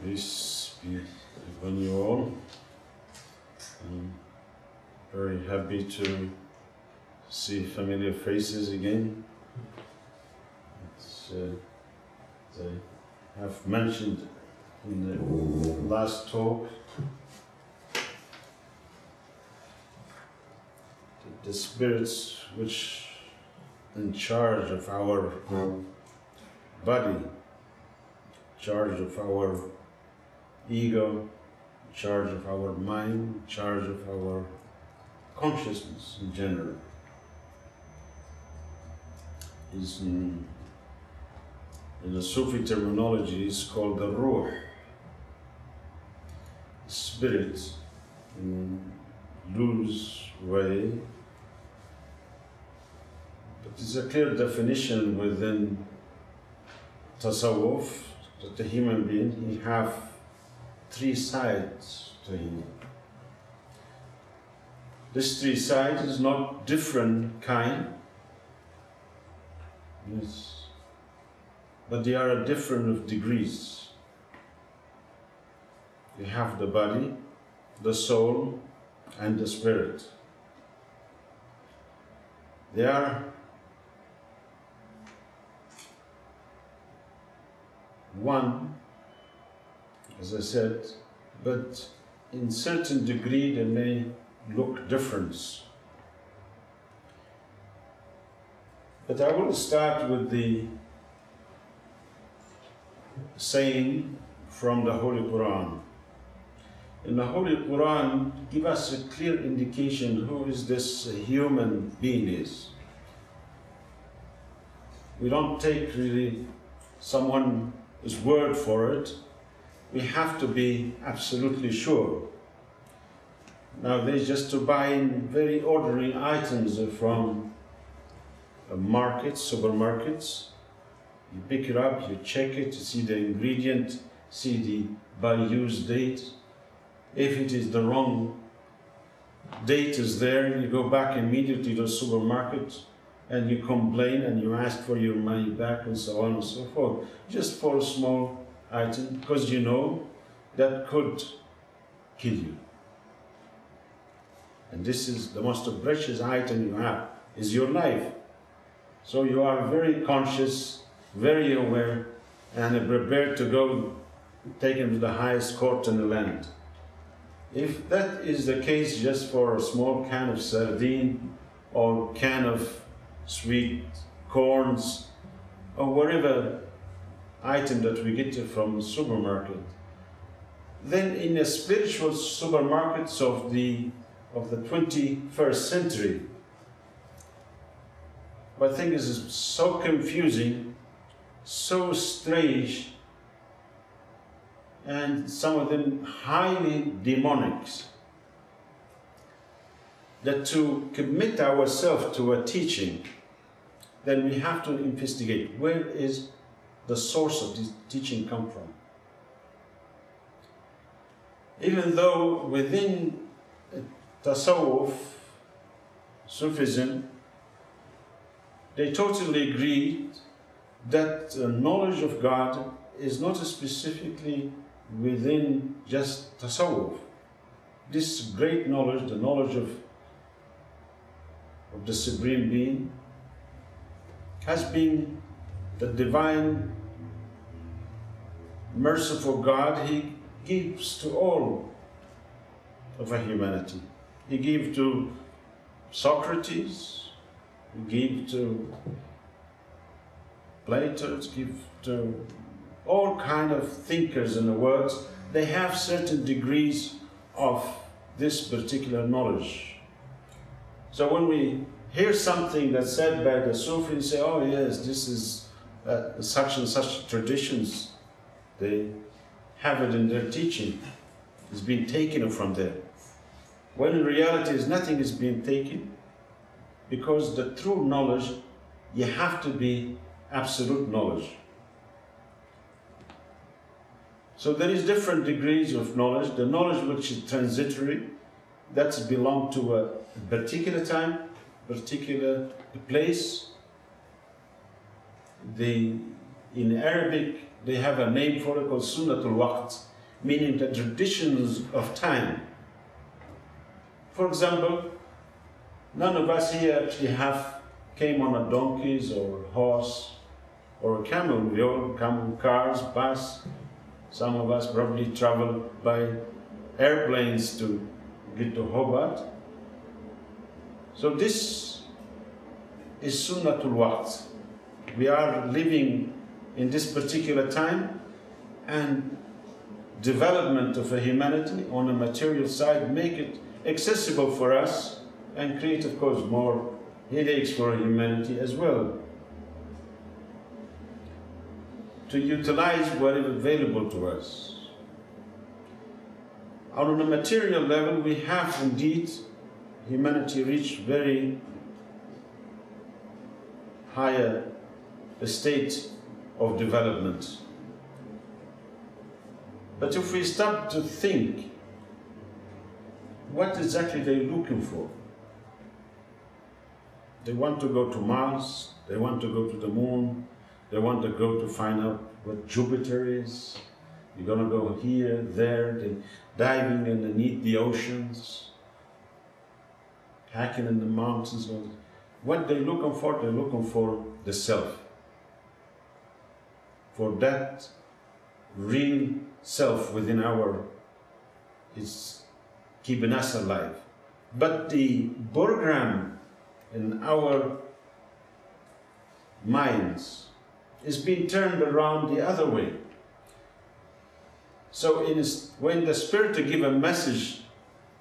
Peace be upon you all. I'm very happy to see familiar faces again. As I have mentioned in the last talk, the spirits which in charge of our body, charge of our ego, charge of our mind, charge of our consciousness in general, is in the Sufi terminology is called the ruh, spirit in loose way, but it's a clear definition within tasawwuf that the human being, he have three sides to him. This three sides is not different kind, yes, but they are different of degrees. You have the body, the soul, and the spirit. They are one, as I said, but in certain degree they may look different. But I will start with the saying from the Holy Quran. In the Holy Quran, give us a clear indication who is this human being is. We don't take really someone's word for it. We have to be absolutely sure. Nowadays, just to buy in very ordinary items from markets, supermarkets, you pick it up, you check it, you see the ingredient, see the by-use date. If it is the wrong date is there, you go back immediately to the supermarket and you complain and you ask for your money back and so on and so forth, just for a small item, because you know that could kill you. And this is the most precious item you have, is your life. So you are very conscious, very aware, and prepared to go take him to the highest court in the land. If that is the case just for a small can of sardine or can of sweet corns or whatever item that we get from the supermarket, then in the spiritual supermarkets of the 21st century, I think this is so confusing, so strange, and some of them highly demonic, that to commit ourselves to a teaching, then we have to investigate where is the source of this teaching come from. Even though within Tasawwuf, Sufism, they totally agreed that the knowledge of God is not specifically within just Tasawwuf. This great knowledge, the knowledge of the Supreme Being, has been the divine, merciful God. He gives to all of humanity. He gave to Socrates, he gave to Plato, he gave to all kind of thinkers in the world. They have certain degrees of this particular knowledge. So when we hear something that's said by the Sufi and say, oh yes, this is such and such traditions, they have it in their teaching. It's been taken from there. When in reality nothing is being taken, because the true knowledge, you have to be absolute knowledge. So there is different degrees of knowledge. The knowledge which is transitory, that's belong to a particular time, particular place. In Arabic, they have a name for it called Sunnatul Waqt, meaning the traditions of time. For example, none of us here actually came on a donkeys or horse or a camel. We all come with cars, bus. Some of us probably travel by airplanes to get to Hobart. So this is Sunnatul Waqt. We are living in this particular time, and development of a humanity on a material side make it accessible for us and create, of course, more headaches for humanity as well, to utilize whatever available to us. On a material level, we have indeed humanity reached very higher state of development. But if we stop to think, what exactly they're looking for? They want to go to Mars, they want to go to the moon, they want to go to find out what Jupiter is. You're going to go here, there, they're diving underneath the oceans, hiking in the mountains. What they're looking for the self. For that real self within is keeping us alive. But the program in our minds is being turned around the other way. So when the spirit to give a message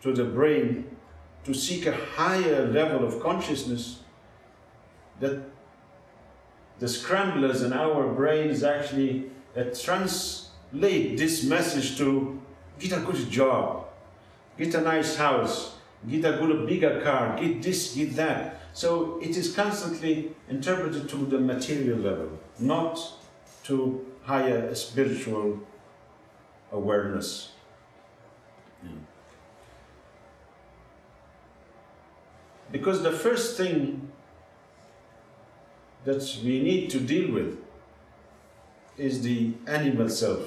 to the brain to seek a higher level of consciousness, that the scramblers in our brains actually translate this message to get a good job, get a nice house, get a good bigger car, get this, get that. So it is constantly interpreted to the material level, not to higher spiritual awareness. Because the first thing that we need to deal with is the animal self.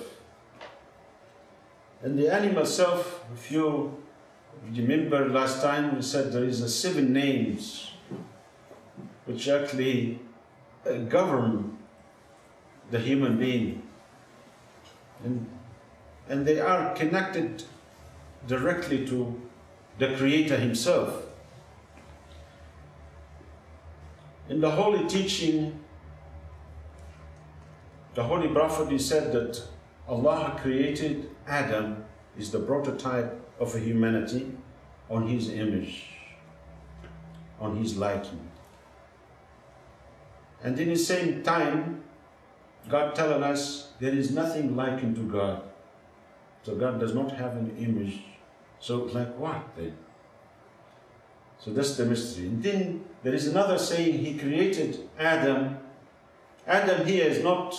And the animal self, if you remember last time we said there is 7 names which actually govern the human being. And they are connected directly to the Creator Himself. In the Holy Teaching, the Holy Prophet, he said that Allah created Adam, is the prototype of a humanity, on His image, on His liking. And in the same time, God telling us there is nothing likened to God. So God does not have an image. So like what then? So that's the mystery. And then there is another saying, He created Adam. Adam here is not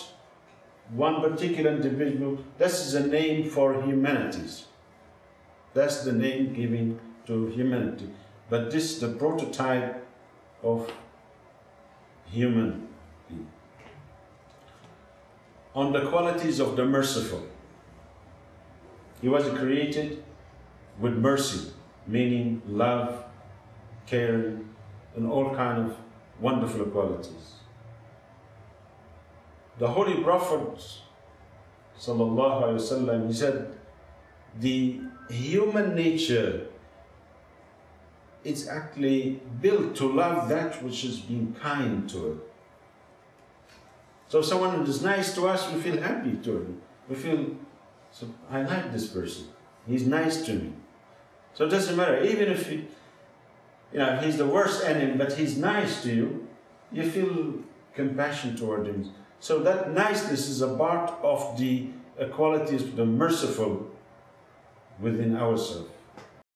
one particular individual. This is a name for humanities. That's the name given to humanity. But this is the prototype of human being. On the qualities of the merciful. He was created with mercy, meaning love, caring, and all kind of wonderful qualities. The Holy Prophet sallallahu alaihi wasallam, he said, the human nature is actually built to love that which is being kind to it. So if someone is nice to us, we feel happy to him. We feel, so I like this person. He's nice to me. So it doesn't matter, even if he's the worst enemy, but he's nice to you, you feel compassion toward him. So that niceness is a part of the qualities of the merciful within ourselves.